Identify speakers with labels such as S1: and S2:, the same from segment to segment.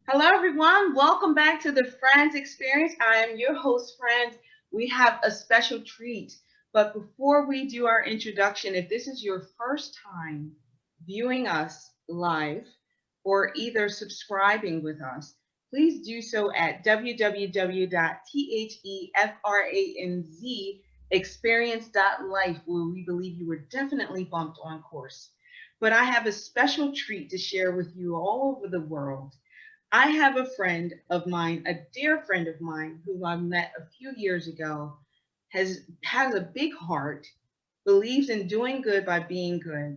S1: Hello, everyone. Welcome back to the Franz Experience. I am your host, Franz. We have a special treat. But before we do our introduction, if this is your first time viewing us live or either subscribing with us, please do so at www.thefranzexperience.life, where we believe you were definitely bumped on course. But I have a special treat to share with you all over the world. I have a friend of mine, a dear friend of mine, who I met a few years ago, has a big heart, believes in doing good by being good,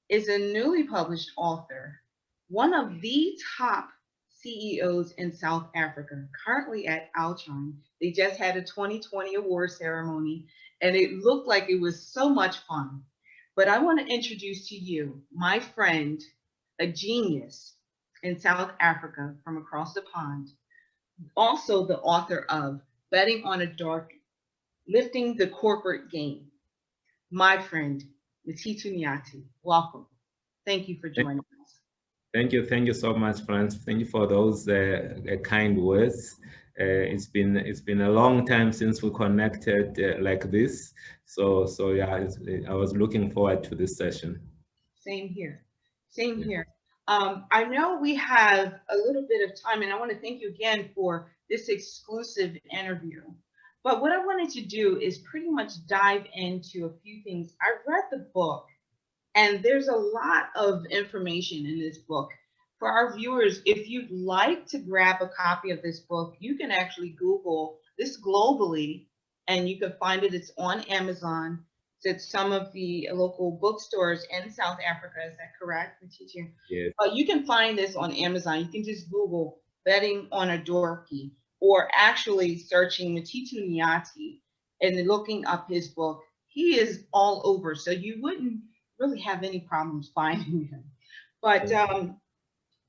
S1: is a newly published author, one of the top CEOs in South Africa, currently at Altron. They just had a 2020 award ceremony, and it looked like it was so much fun. But I want to introduce to you my friend, a genius in South Africa from across the pond, also the author of Betting on a Dark, Lifting the Corporate Game, my friend, Mteto Nyati. Welcome. Thank you for
S2: Thank
S1: joining us.
S2: thank you so much, Franz. Thank you for those kind words. It's been a long time since we connected like this. So yeah, I was looking forward to this session.
S1: Same here. Same
S2: Yeah.
S1: here. I know we have a little bit of time, and I want to thank you again for this exclusive interview. But what I wanted to do is pretty much dive into a few things. I read the book, and there's a lot of information in this book. For our viewers, if you'd like to grab a copy of this book, you can actually Google this globally and you can find it. It's on Amazon. It's at some of the local bookstores in South Africa. Is that correct, teacher?
S2: Yes.
S1: You can find this on Amazon. You can just Google Betting on a Dorky or actually searching Mteto Nyati and looking up his book. He is all over. So you wouldn't really have any problems finding him. But
S2: Yeah.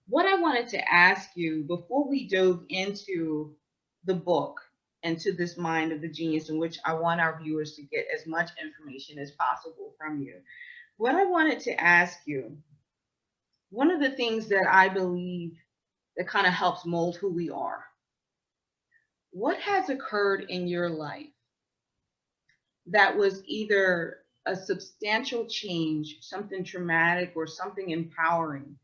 S1: what I wanted to ask you before we dove into the book and to this mind of the genius, in which I want our viewers to get as much information as possible from you, what I wanted to ask you, one of the things that I believe that kind of helps mold who we are, what has occurred in your life that was either a substantial change, something traumatic, or something empowering?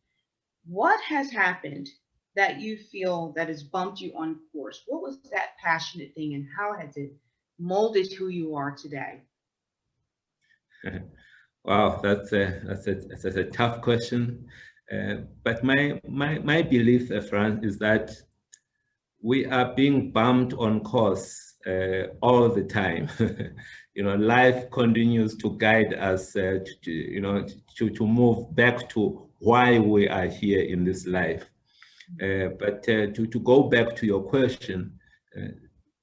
S1: What has happened that you feel that has bumped you on course? What was that passionate thing, and how has it molded who you are today?
S2: Wow, that's a tough question. But my belief, Franz, is that we are being bumped on course all the time. Life continues to guide us, to move back to why we are here in this life. But to go back to your question, uh,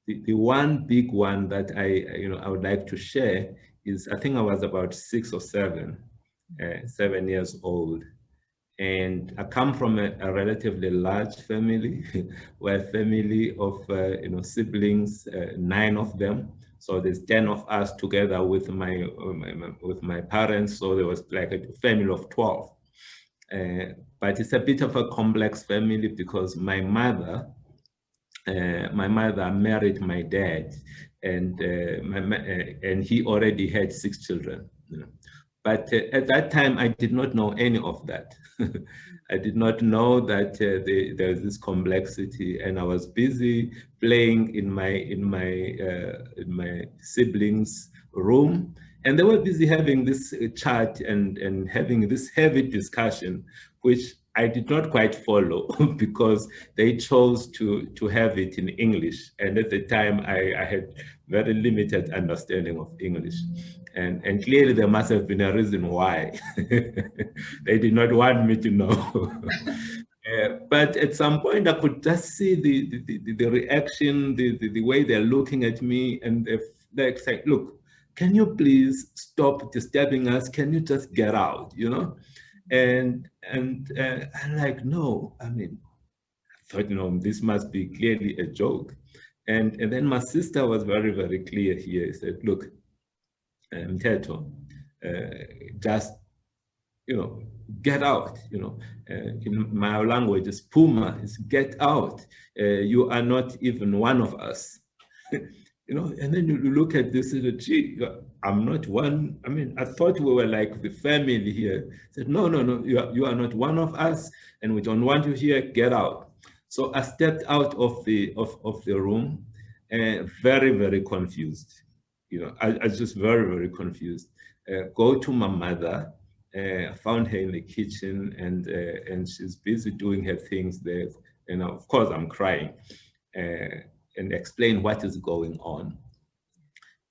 S2: the one big one that I would like to share is I think I was about 6 or 7, 7 years old. And I come from a relatively large family. We're a family of siblings, 9 of them. So there's 10 of us together with my parents. So there was like a family of 12. But it's a bit of a complex family because my mother married my dad, and and he already had 6 children. But at that time, I did not know any of that. I did not know that there's this complexity, and I was busy playing in my siblings' room, and they were busy having this chat and having this heavy discussion, which I did not quite follow because they chose to have it in English, and at the time I had very limited understanding of English. And clearly there must have been a reason why they did not want me to know. But at some point I could just see the reaction, the way they're looking at me, and they're saying, look, can you please stop disturbing us? Can you just get out, And I'm like, no, I mean, I thought, this must be clearly a joke. And then my sister was very, very clear here. She said, look, Mteto, just, get out, in my language is Puma, is get out. You are not even one of us. And then you look at this and gee, I'm not one. I mean, I thought we were like the family here. I said, no, you are not one of us, and we don't want you here, get out. So I stepped out of the room, very, very confused. I was just very, very confused. Go to my mother, found her in the kitchen, and she's busy doing her things there. And of course, I'm crying, and explain what is going on.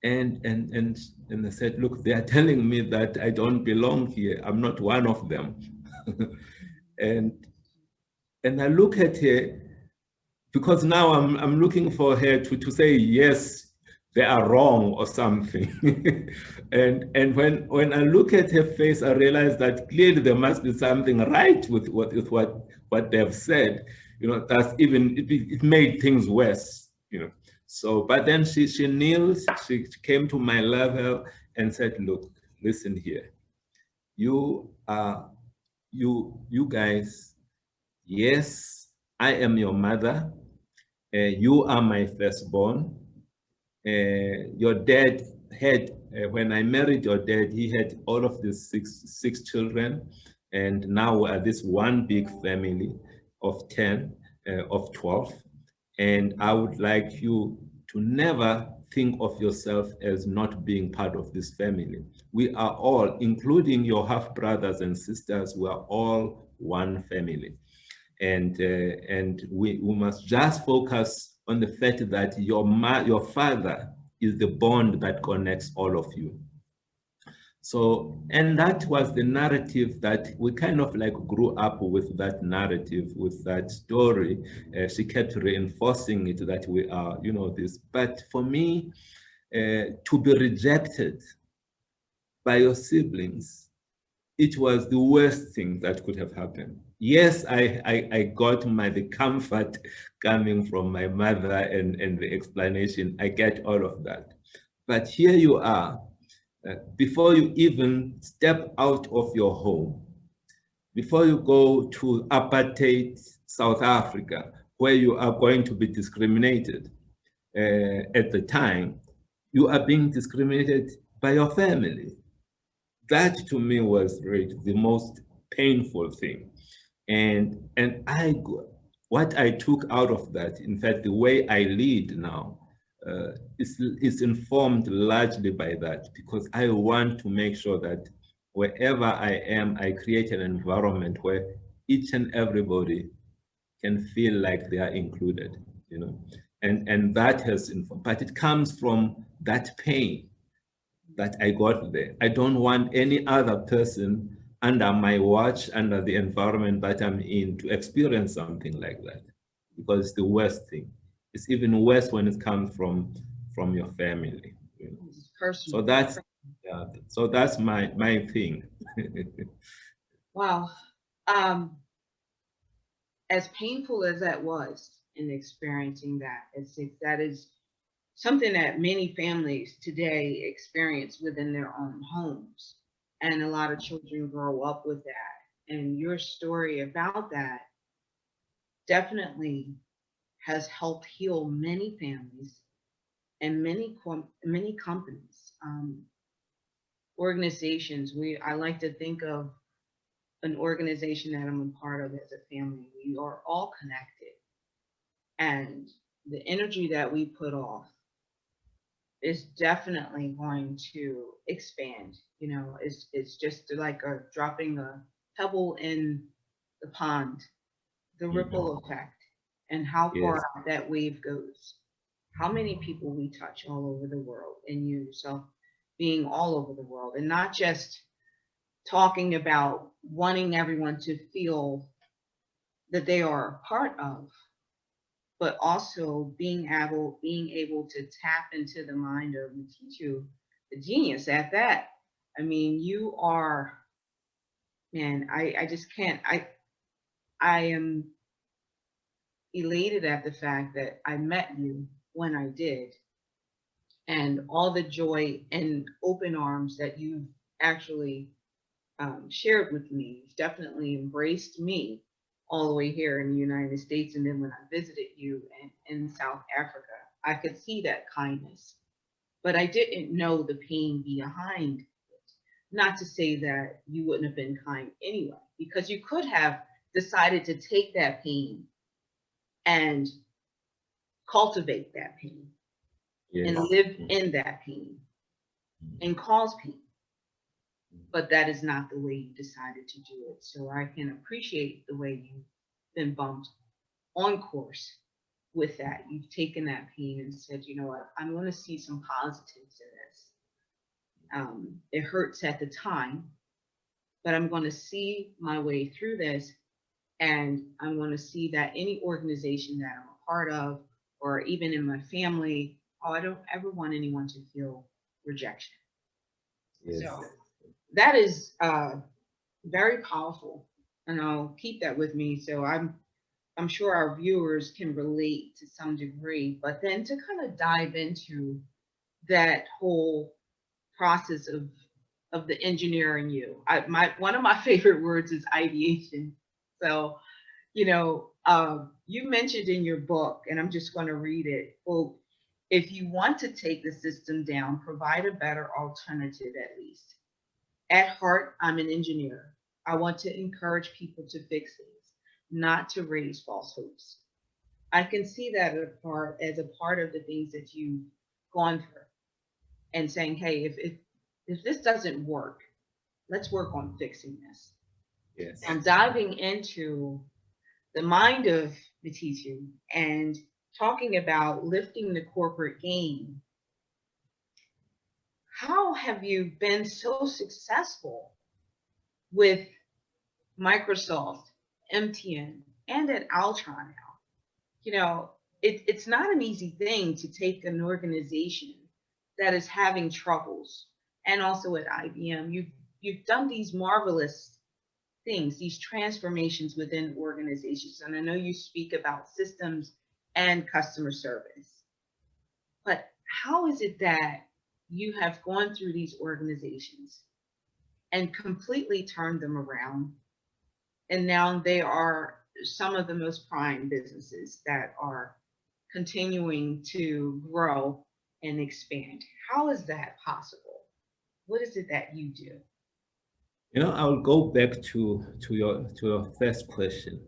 S2: And I said, look, they are telling me that I don't belong here. I'm not one of them. and I look at her, because now I'm looking for her to say, yes, they are wrong or something. and when I look at her face, I realize that clearly there must be something right with what they've said. That's even, it made things worse, So, but then she kneeled, she came to my level and said, look, listen here. You guys, yes, I am your mother. You are my firstborn. Your dad had, when I married your dad, he had all of these six children, and now we are this one big family of 10, of 12. And I would like you to never think of yourself as not being part of this family. We are all, including your half brothers and sisters, we are all one family. And we must just focus on the fact that your father is the bond that connects all of you. So, and that was the narrative that we kind of like grew up with, that narrative, with that story. She kept reinforcing it, that we are, this. But for me, to be rejected by your siblings, it was the worst thing that could have happened. Yes, I got the comfort coming from my mother and the explanation. I get all of that. But here you are, before you even step out of your home, before you go to apartheid South Africa, where you are going to be discriminated at the time, you are being discriminated by your family. That to me was really the most painful thing. And what I took out of that, in fact, the way I lead now, is informed largely by that, because I want to make sure that wherever I am, I create an environment where each and everybody can feel like they are included, and that has, but it comes from that pain that I got there. I don't want any other person under my watch, under the environment that I'm in, to experience something like that, because it's the worst thing. It's even worse when it comes from your family. So that's my thing.
S1: Wow. As painful as that was in experiencing that, that is something that many families today experience within their own homes. And a lot of children grow up with that. And your story about that definitely has helped heal many families and many companies, organizations. I like to think of an organization that I'm a part of as a family. We are all connected, and the energy that we put off is definitely going to expand. It's just like dropping a pebble in the pond, the ripple effect, and how far
S2: Yes.
S1: out that wave goes. How many people we touch all over the world, and you yourself being all over the world, and not just talking about wanting everyone to feel that they are a part of, but also being able to tap into the mind of Mteto, the genius at that. I mean, you are, man, I just can't, I am elated at the fact that I met you when I did, and all the joy and open arms that you actually shared with me. You've definitely embraced me all the way here in the United States. And then when I visited you in South Africa, I could see that kindness, but I didn't know the pain behind it. Not to say that you wouldn't have been kind anyway, because you could have decided to take that pain and cultivate that pain and
S2: Yes.
S1: live in that pain and cause pain. But that is not the way you decided to do it. So I can appreciate the way you've been bumped on course with that. You've taken that pain and said, you know what, I'm going to see some positives in this. It hurts at the time, but I'm going to see my way through this. And I'm going to see that any organization that I'm a part of, or even in my family, oh, I don't ever want anyone to feel rejection.
S2: Yes.
S1: So that is very powerful, and I'll keep that with me. So I'm sure our viewers can relate to some degree, but then to kind of dive into that whole process of the engineering you. One of my favorite words is ideation. So, you know, you mentioned in your book, and I'm just going to read it. Well, if you want to take the system down, provide a better alternative at least. At heart, I'm an engineer. I want to encourage people to fix things, not to raise false hopes. I can see that as a part of the things that you've gone through, and saying, hey, if this doesn't work, let's work on fixing this.
S2: Yes.
S1: I'm diving into the mind of Mteto and talking about lifting the corporate game. How have you been so successful with Microsoft, MTN, and at Altron now? You know, it's not an easy thing to take an organization that is having troubles, and also at IBM, you've done these marvelous things, these transformations within organizations. And I know you speak about systems and customer service, but how is it that you have gone through these organizations and completely turned them around? And now they are some of the most prime businesses that are continuing to grow and expand. How is that possible? What is it that you do?
S2: You know, I'll go back to your first question.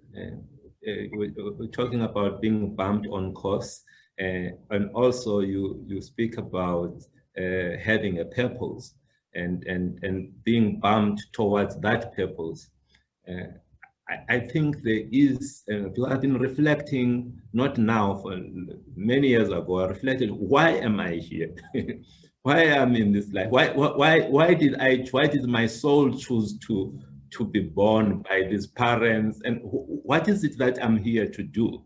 S2: We're talking about being bumped on course, and also you speak about having a purpose and being bumped towards that purpose. I think there is, I've been reflecting, not now, for many years ago, I reflected, why am I here? Why am I in this life? Why did my soul choose to be born by these parents? And what is it that I'm here to do?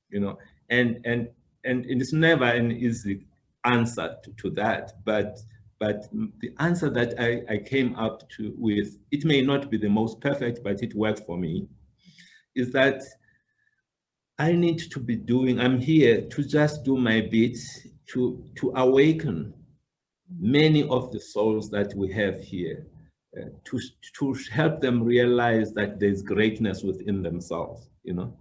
S2: You know, and it's never an easy answer to that, but the answer that I came up to with, it may not be the most perfect, but it works for me, is that I need to be doing, I'm here to just do my bit to awaken many of the souls that we have here, to help them realize that there's greatness within themselves, you know.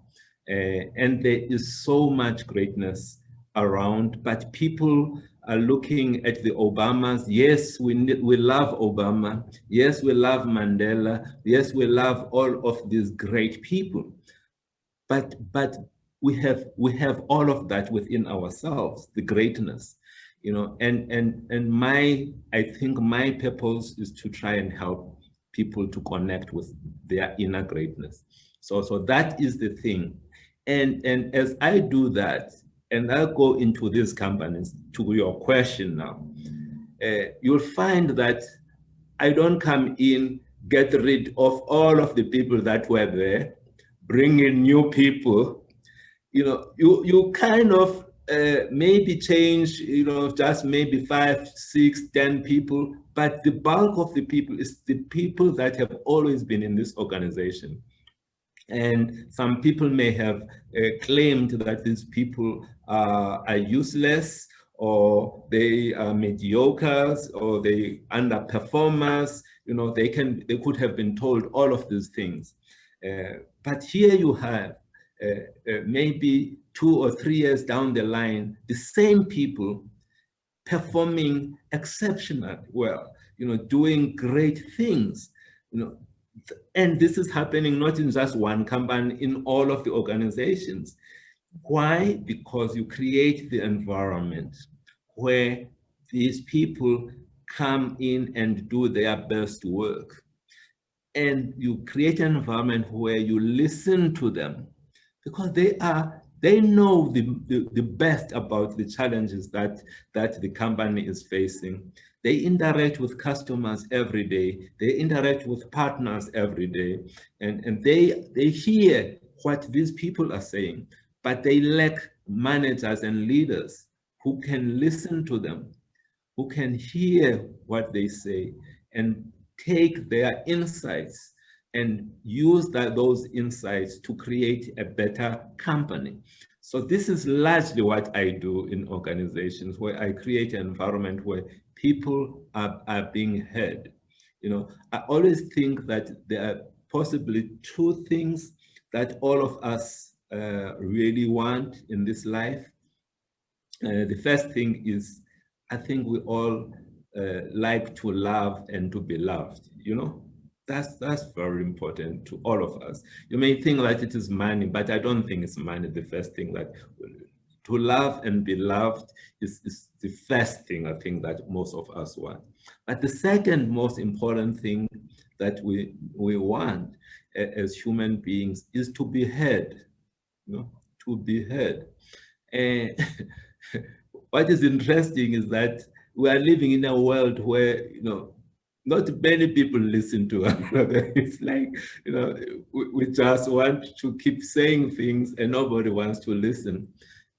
S2: And there is so much greatness around, but people are looking at the Obamas. Yes, we love Obama. Yes, we love Mandela. Yes, we love all of these great people. But we have all of that within ourselves, the greatness, you know. And I think my purpose is to try and help people to connect with their inner greatness. So that is the thing. And as I do that, and I'll go into these companies, to your question now, you'll find that I don't come in, get rid of all of the people that were there, bring in new people. You know, you kind of maybe change, you know, just maybe 5, 6, 10 people, but the bulk of the people is the people that have always been in this organization. And some people may have claimed that these people are useless, or they are mediocres, or they underperformers. They could have been told all of these things. But here you have maybe 2 or 3 years down the line, the same people performing exceptionally well, doing great things, and this is happening not in just one company, in all of the organizations. Why? Because you create the environment where these people come in and do their best work. And you create an environment where you listen to them, because they know the best about the challenges that the company is facing. They interact with customers every day. They interact with partners every day. And they hear what these people are saying, but they lack managers and leaders who can listen to them, who can hear what they say and take their insights and use those insights to create a better company. So this is largely what I do in organizations, where I create an environment where people are being heard. I always think that there are possibly two things that all of us really want in this life. The first thing is, I think we all like to love and to be loved. That's very important to all of us. You may think that it is money, but I don't think it's money. The first thing, that to love and be loved is the first thing I think that most of us want. But the second most important thing that we want as human beings is to be heard. To be heard. And what is interesting is that we are living in a world where, not many people listen to us. It's like, we just want to keep saying things and nobody wants to listen.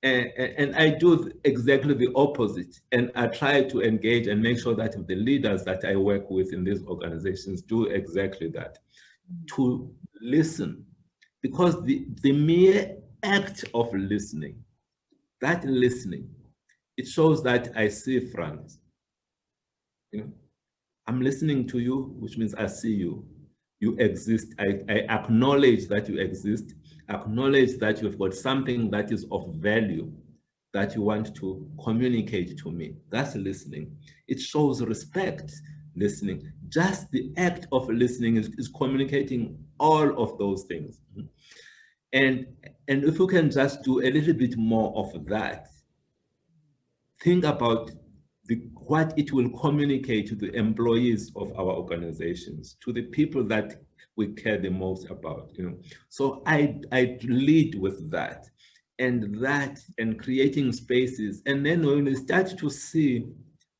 S2: And I do exactly the opposite. And I try to engage and make sure that the leaders that I work with in these organizations do exactly that, to listen. Because the mere act of listening, that listening, it shows that I see Franz. I'm listening to you, which means I see you. You exist. I acknowledge that you exist, acknowledge that you've got something that is of value that you want to communicate to me. That's listening. It shows respect, listening. Just the act of listening is communicating all of those things. And if you can just do a little bit more of that, think about what it will communicate to the employees of our organizations, to the people that we care the most about. So I lead with that, and creating spaces. And then when we start to see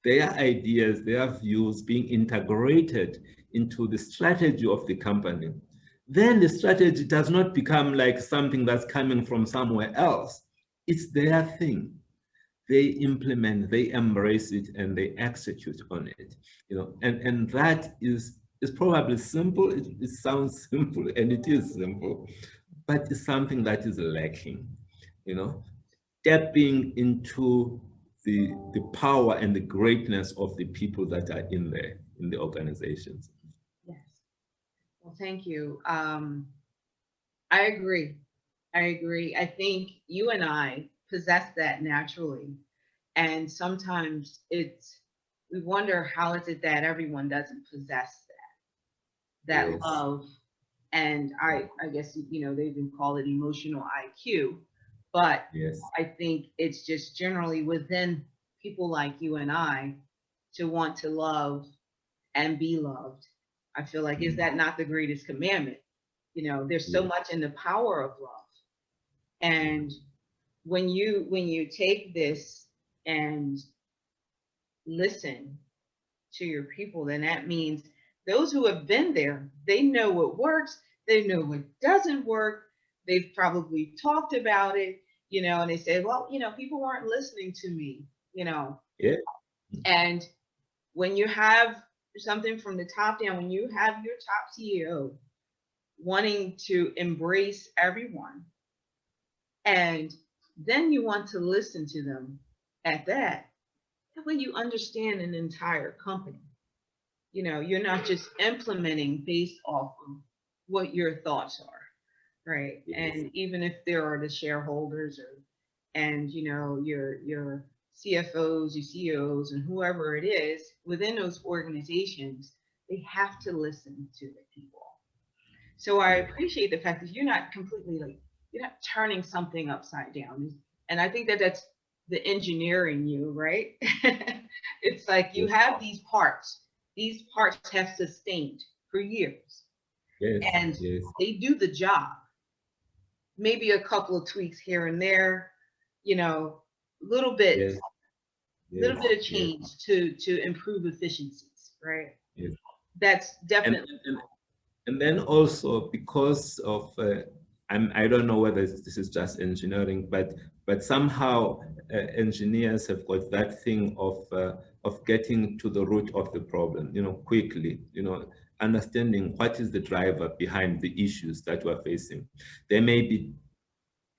S2: their ideas, their views being integrated into the strategy of the company, then the strategy does not become like something that's coming from somewhere else. It's their thing. They implement, they embrace it, and they execute on it. And that is probably simple. It sounds simple, and it is simple, but it's something that is lacking. Stepping into the power and the greatness of the people that are in the organizations.
S1: Yes. Well, thank you. I agree. I think you and I possess that naturally. And sometimes we wonder, how is it that everyone doesn't possess that
S2: Yes.
S1: love? And I guess, they even call it emotional IQ. But
S2: Yes.
S1: I think it's just generally within people like you and I to want to love and be loved. I feel like, is that not the greatest commandment? There's so much in the power of love. And when you take this and listen to your people, then that means those who have been there, they know what works, they know what doesn't work, they've probably talked about it, and they say, well, people weren't listening to me.
S2: Yeah.
S1: And when you have something from the top down, when you have your top CEO wanting to embrace everyone, and then you want to listen to them at that, that way you understand an entire company. You know, you're not just implementing based off of what your thoughts are, right?
S2: Yes,
S1: And even if there are the shareholders or and you know your CFOs, your CEOs, and whoever it is within those organizations, they have to listen to the people. So I
S2: yes,
S1: appreciate the fact that you're not completely like you're not turning something upside down. And I think that that's the engineering you, right? It's like you
S2: yes,
S1: have these parts. These parts have sustained for years
S2: yes,
S1: and
S2: yes,
S1: they do the job. Maybe a couple of tweaks here and there, you know, little bit,
S2: yes,
S1: little
S2: yes,
S1: bit of
S2: yes,
S1: change to improve efficiencies, right?
S2: yes.
S1: That's
S2: And,
S1: definitely
S2: and And then also because of, I don't know whether this is just engineering, but somehow engineers have got that thing of getting to the root of the problem, you know, quickly, you know, understanding what is the driver behind the issues that we're facing. There may be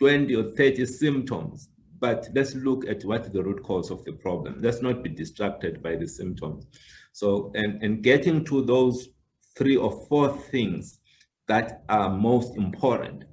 S2: 20 or 30 symptoms, but let's look at what the root cause of the problem. Let's not be distracted by the symptoms. So, and getting to those 3 or 4 things that are most important,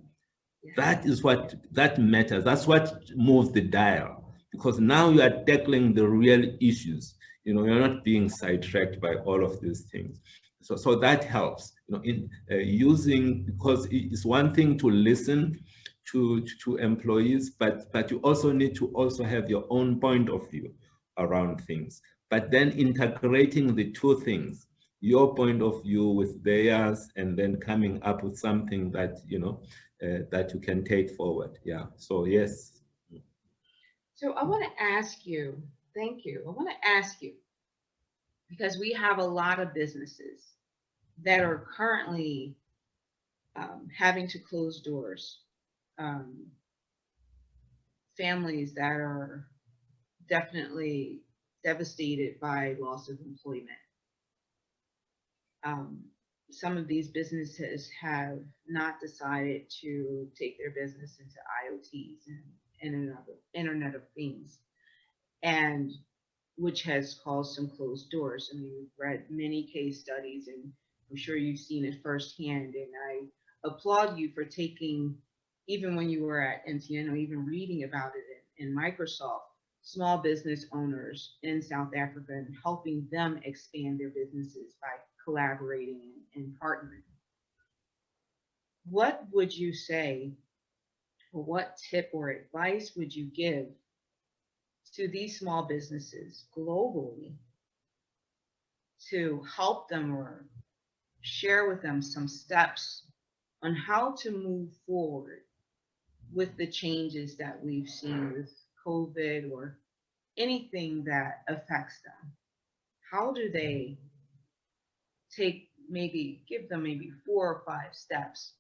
S1: yes.
S2: that is what that matters. That's what moves the dial, because now you are tackling the real issues. You know, you're not being sidetracked by all of these things. So that helps, you know, in using, because it's one thing to listen to employees, but you also need to also have your own point of view around things. But then integrating the 2 things, your point of view with theirs, and then coming up with something that, you know, that you can take forward. Yeah. So yes.
S1: So I want to ask you, thank you. I want to ask you because we have a lot of businesses that are currently having to close doors, um, families that are definitely devastated by loss of employment. Um, some of these businesses have not decided to take their business into IoTs and Internet of Things, and which has caused some closed doors. I mean, we've read many case studies, and I'm sure you've seen it firsthand. And I applaud you for taking, even when you were at MTN or even reading about it in Microsoft, small business owners in South Africa and helping them expand their businesses by collaborating and partnering. What would you say, or what tip or advice would you give to these small businesses globally to help them or share with them some steps on how to move forward with the changes that we've seen with COVID or anything that affects them? How do they take maybe give them maybe 4 or 5 steps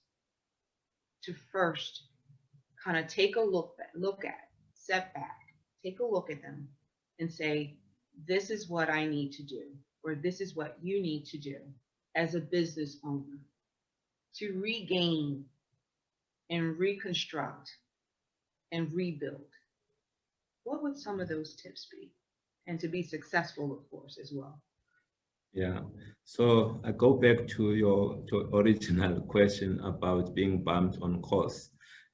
S1: to first kind of take a look at, step back, take a look at them and say, this is what I need to do, or this is what you need to do as a business owner to regain and reconstruct and rebuild? What would some of those tips be? And to be successful, of course, as well.
S2: Yeah. So I go back to your original question about being bumped on course.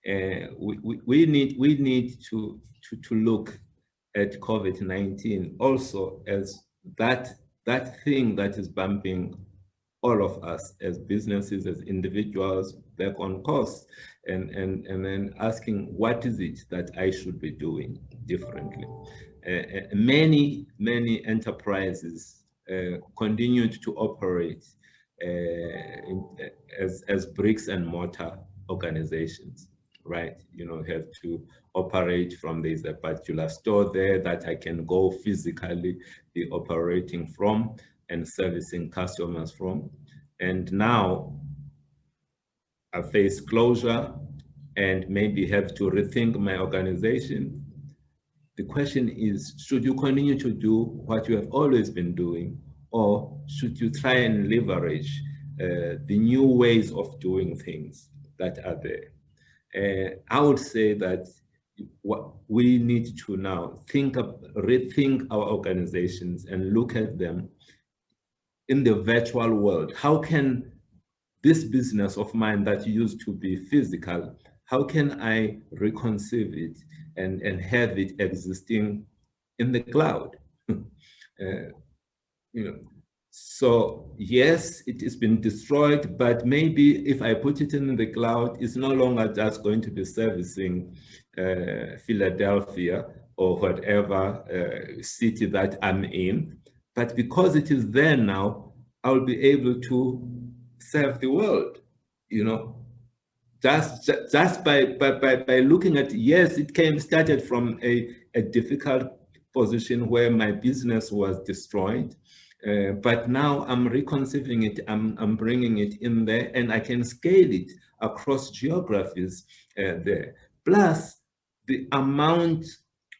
S2: We need to look at COVID-19 also as that thing that is bumping all of us as businesses, as individuals, back on course, and then asking, what is it that I should be doing differently? Many enterprises continued to operate as bricks and mortar organizations, right? You know, have to operate from, there's a particular store there that I can go physically be operating from and servicing customers from. And now I face closure and maybe have to rethink my organization. The question is, should you continue to do what you have always been doing, or should you try and leverage the new ways of doing things that are there? I would say that what we need to now rethink our organizations and look at them in the virtual world. How can this business of mine that used to be physical, how can I reconceive it and have it existing in the cloud? You know, so yes, it has been destroyed, but maybe if I put it in the cloud, it's no longer just going to be servicing Philadelphia or whatever city that I'm in, but because it is there now, I'll be able to serve the world, you know, just by looking at, yes, it started from a difficult position where my business was destroyed, but now I'm reconceiving it, I'm bringing it in there, and I can scale it across geographies there. Plus, the amount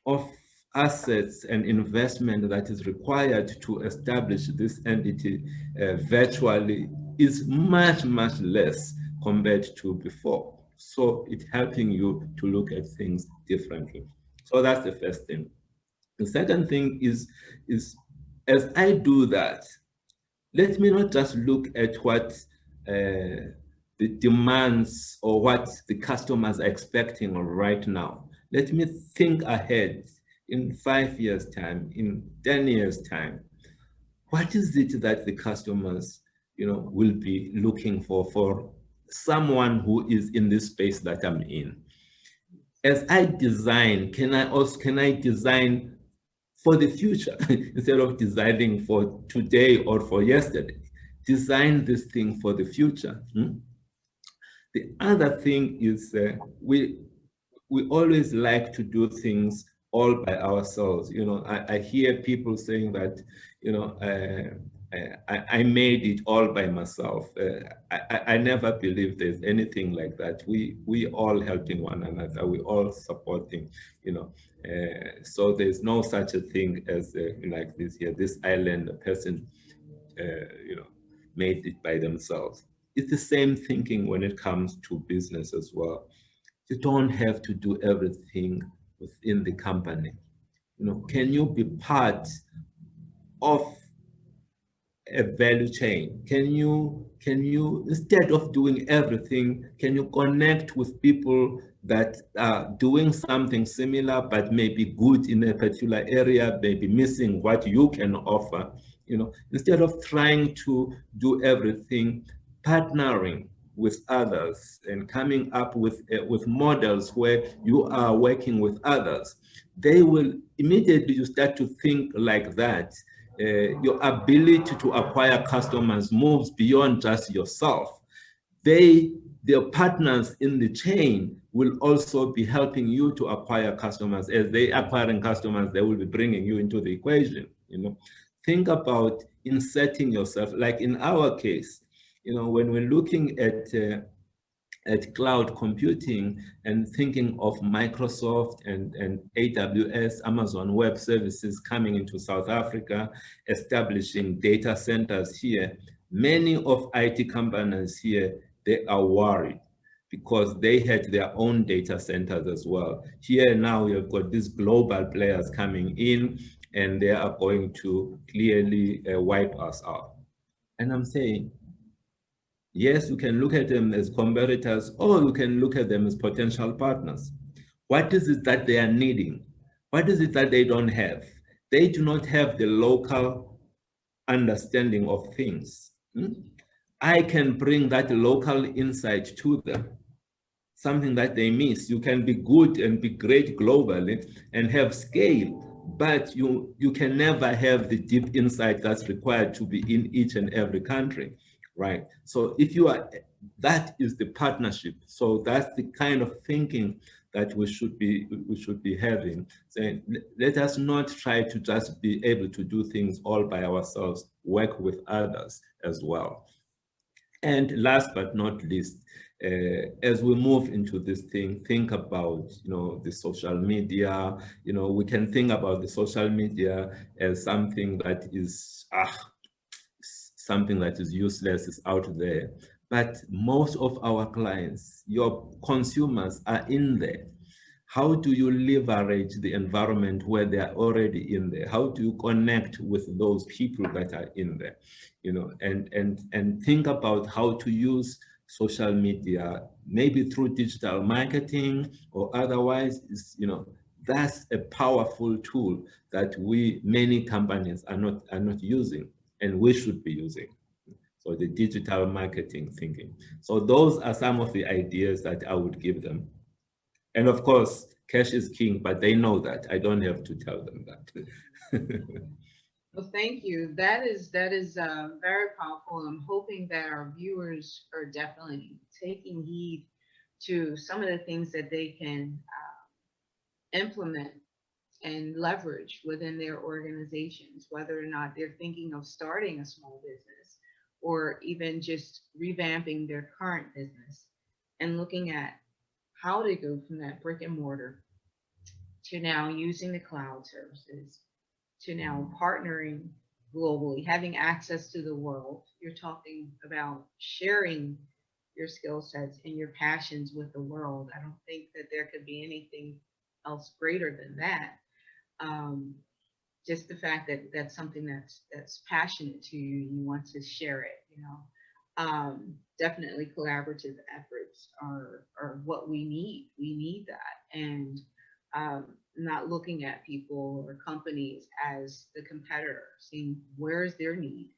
S2: of assets and investment that is required to establish this entity virtually is much, much less compared to before. So it's helping you to look at things differently. So that's the first thing. The second thing is as I do that, let me not just look at what the demands or what the customers are expecting right now. Let me think ahead in 5 years' time, in 10 years' time. What is it that the customers, will be looking for someone who is in this space that I'm in? As I design, can I design for the future instead of designing for today or for yesterday? Design this thing for the future. The other thing is we always like to do things all by ourselves. I hear people saying that, I made it all by myself. I never believe there's anything like that. We all helping one another. We all supporting, so there's no such a thing as like this here, this island, a person, made it by themselves. It's the same thinking when it comes to business as well. You don't have to do everything within the company. Can you be part of a value chain? Can you, instead of doing everything, can you connect with people that are doing something similar, but maybe good in a particular area, maybe missing what you can offer? Instead of trying to do everything, partnering with others and coming up with models where you are working with others, they will immediately, you start to think like that. Your ability to acquire customers moves beyond just yourself. Their partners in the chain will also be helping you to acquire customers. As they acquiring customers, they will be bringing you into the equation. Think about inserting yourself. Like in our case, when we're looking at cloud computing and thinking of Microsoft and AWS, Amazon Web Services coming into South Africa, establishing data centers here, many of IT companies here, they are worried because they had their own data centers as well. Here now we have got these global players coming in and they are going to clearly wipe us out. And I'm saying, yes, you can look at them as competitors, or you can look at them as potential partners. What is it that they are needing? What is it that they don't have? They do not have the local understanding of things. I can bring that local insight to them, something that they miss. You can be good and be great globally and have scale, but you can never have the deep insight that's required to be in each and every country. Right. So if you are, that is the partnership. So that's the kind of thinking that we should be having. Saying, let us not try to just be able to do things all by ourselves, work with others as well. And last but not least, as we move into this thing, think about, the social media. We can think about the social media as something that is, something that is useless, is out there. But most of our clients, your consumers, are in there. how do you leverage the environment where they are already in there? How do you connect with those people that are in there? You know, and think about how to use social media, maybe through digital marketing or otherwise. Is, you know, that's a powerful tool that many companies are not using, and we should be using. So the digital marketing thinking. So those are some of the ideas that I would give them. And of course, cash is king, but they know that. I don't have to tell them that.
S1: Well, thank you. That is very powerful. I'm hoping that our viewers are definitely taking heed to some of the things that they can implement and leverage within their organizations, whether or not they're thinking of starting a small business or even just revamping their current business and looking at how to go from that brick and mortar to now using the cloud services, to now partnering globally, having access to the world. You're talking about sharing your skill sets and your passions with the world. I don't think that there could be anything else greater than that. Um, just the fact that that's something that's passionate to you, you want to share it, you know. Definitely collaborative efforts are what we need. We need that. And not looking at people or companies as the competitor, seeing where is their need,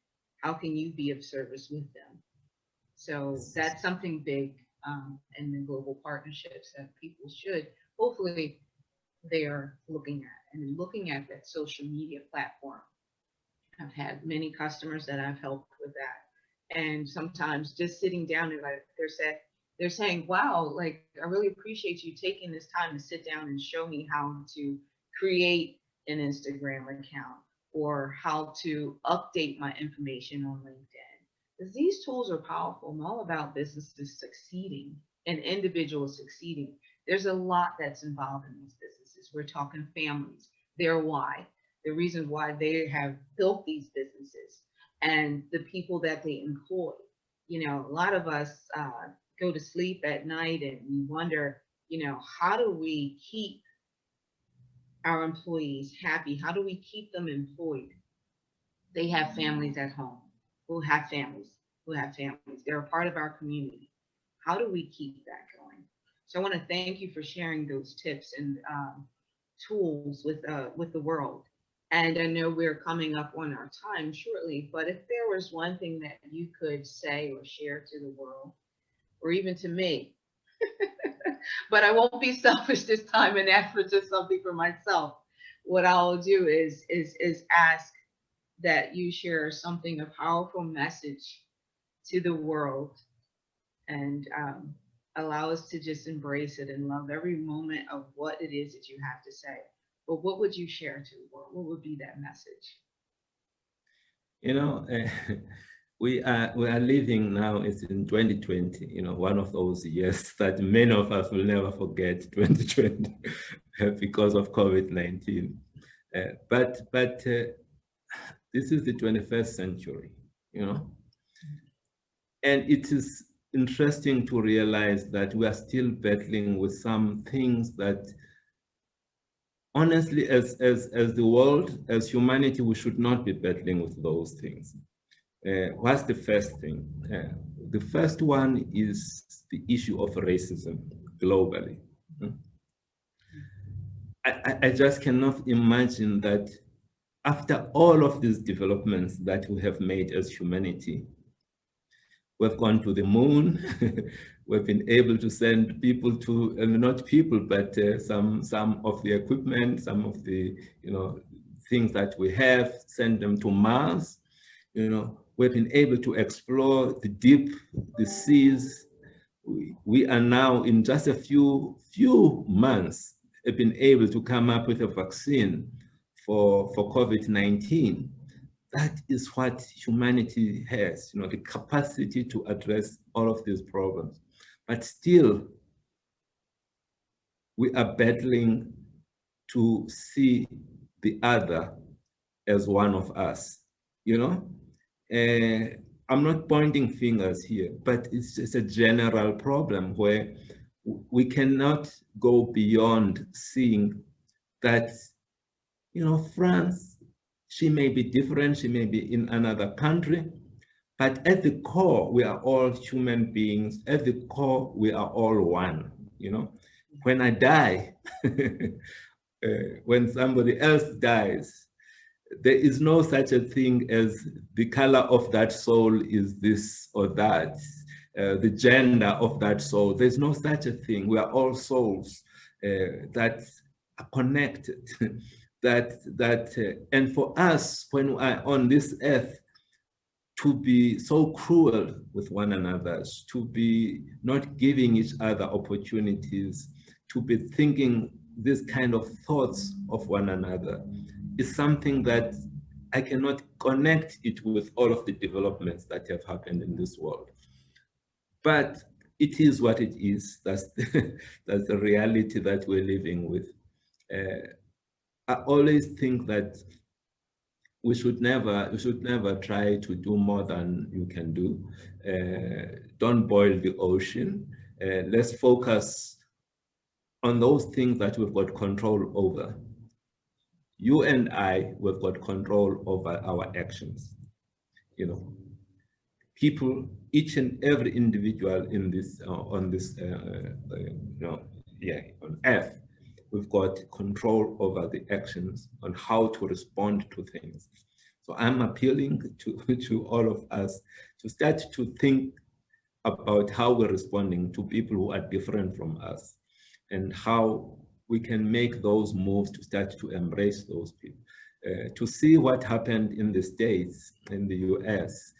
S1: how can you be of service with them. So that's something big in the global partnerships that people should hopefully they are looking at, and looking at that social media platform. I've had many customers that I've helped with that. And sometimes just sitting down and like they're saying, wow, like I really appreciate you taking this time to sit down and show me how to create an Instagram account or how to update my information on LinkedIn. Because these tools are powerful. I'm all about businesses succeeding and individuals succeeding. There's a lot that's involved in these businesses. We're talking families, their why, the reason why they have built these businesses, and the people that they employ. You know, a lot of us go to sleep at night and we wonder, you know, how do we keep our employees happy? How do we keep them employed? They have families at home who have families, who have families. They're a part of our community. How do we keep that going? So I want to thank you for sharing those tips and tools with the world. And I know we're coming up on our time shortly, but if there was one thing that you could say or share to the world, or even to me, but I won't be selfish this time and ask for just something for myself. What I'll do is ask that you share something, a powerful message to the world, and allow us to just embrace it and love every moment of what it is that you have to say. But what would you share to the world? What would be that message?
S2: You know, we are living now. It's in 2020. You know, one of those years that many of us will never forget. 2020, because of COVID-19. But this is the 21st century. You know, and it is interesting to realize that we are still battling with some things that honestly, as the world, as humanity, we should not be battling with those things. What's the first thing? The first one is the issue of racism globally. I just cannot imagine that after all of these developments that we have made as humanity, we've gone to the moon. We've been able to send people to, not people, but some of the equipment, some of the things that we have, send them to Mars. We've been able to explore the deep, the seas. We are now in just a few months have been able to come up with a vaccine for COVID-19. That is what humanity has, the capacity to address all of these problems. But still, we are battling to see the other as one of us, I'm not pointing fingers here, but it's just a general problem where we cannot go beyond seeing that, you know, France, she may be different, she may be in another country, but at the core, we are all human beings. At the core, we are all one, you know. When I die, when somebody else dies, there is no such a thing as the color of that soul is this or that, the gender of that soul. There's no such a thing. We are all souls that are connected. And for us, when we are on this earth, to be so cruel with one another, to be not giving each other opportunities, to be thinking this kind of thoughts of one another, is something that I cannot connect it with all of the developments that have happened in this world. But it is what it is. That's that's the reality that we're living with. I always think that we should never try to do more than you can do. Don't boil the ocean. Let's focus on those things that we've got control over. You and I, we've got control over our actions. You know, people, each and every individual in this on this on earth, we've got control over the actions on how to respond to things. So I'm appealing to all of us to start to think about how we're responding to people who are different from us, and how we can make those moves to start to embrace those people. To see what happened in the States, in the US,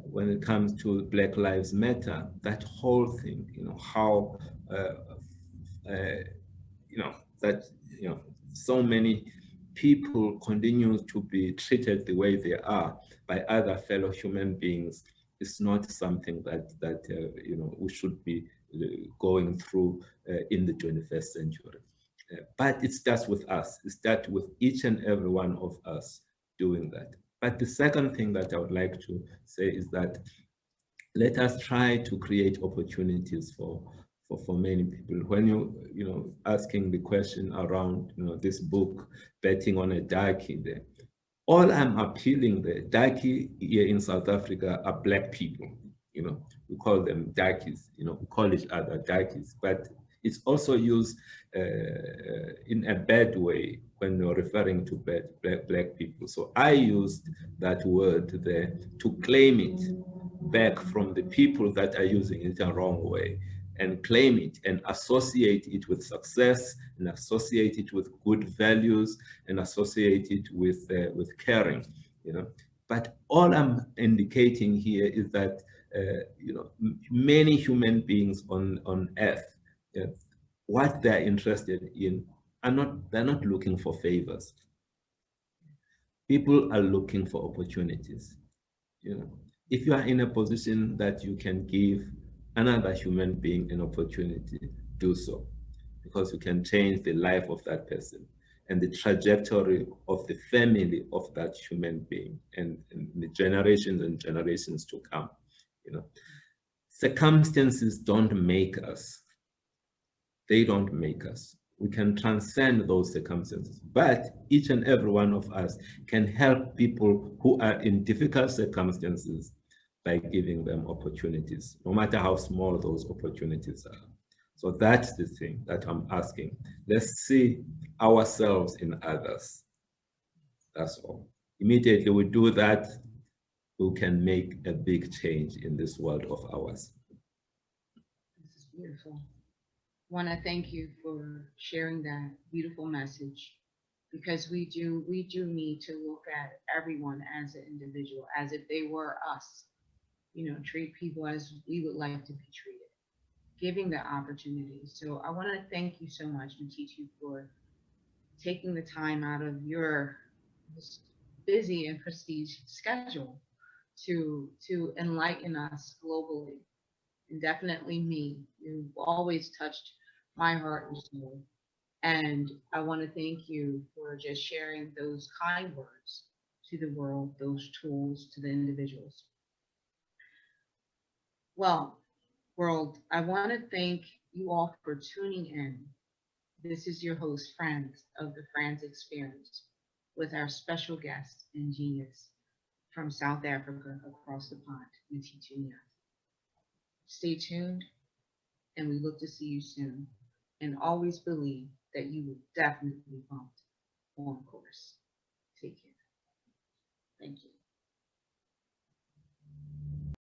S2: when it comes to Black Lives Matter, that whole thing, you know, how, that, so many people continue to be treated the way they are by other fellow human beings is not something that we should be going through in the 21st century. But it starts with us. It starts with each and every one of us doing that. But the second thing that I would like to say is that let us try to create opportunities for many people. When you asking the question around this book, betting on a darkie there, all I'm appealing there, darkie here in South Africa are Black people. We call them darkies. We call each other darkies, but it's also used in a bad way when you're referring to black people. So I used that word there to claim it back from the people that are using it the wrong way, and claim it and associate it with success, and associate it with good values, and associate it with caring. But all I'm indicating here is that many human beings on earth, what they're interested in they're not looking for favors. People are looking for opportunities. If you are in a position that you can give another human being an opportunity, do so, because you can change the life of that person and the trajectory of the family of that human being, and the generations and generations to come. Circumstances don't make us. They don't make us. We can transcend those circumstances, but each and every one of us can help people who are in difficult circumstances by giving them opportunities, no matter how small those opportunities are. So that's the thing that I'm asking. Let's see ourselves in others. That's all. Immediately we do that, we can make a big change in this world of ours.
S1: This is beautiful. I want to thank you for sharing that beautiful message, because we do need to look at everyone as an individual, as if they were us. Treat people as we would like to be treated, giving the opportunity. So I want to thank you so much, Mteto, for taking the time out of your busy and prestige schedule to enlighten us globally, and definitely me. You've always touched my heart and soul. And I want to thank you for just sharing those kind words to the world, those tools to the individuals. Well, world, I want to thank you all for tuning in. This is your host, Franz of the Franz Experience, with our special guest and genius from South Africa across the pond, Mteto. Stay tuned, and we look to see you soon. And always believe that you will definitely bump on course. Take care. Thank you.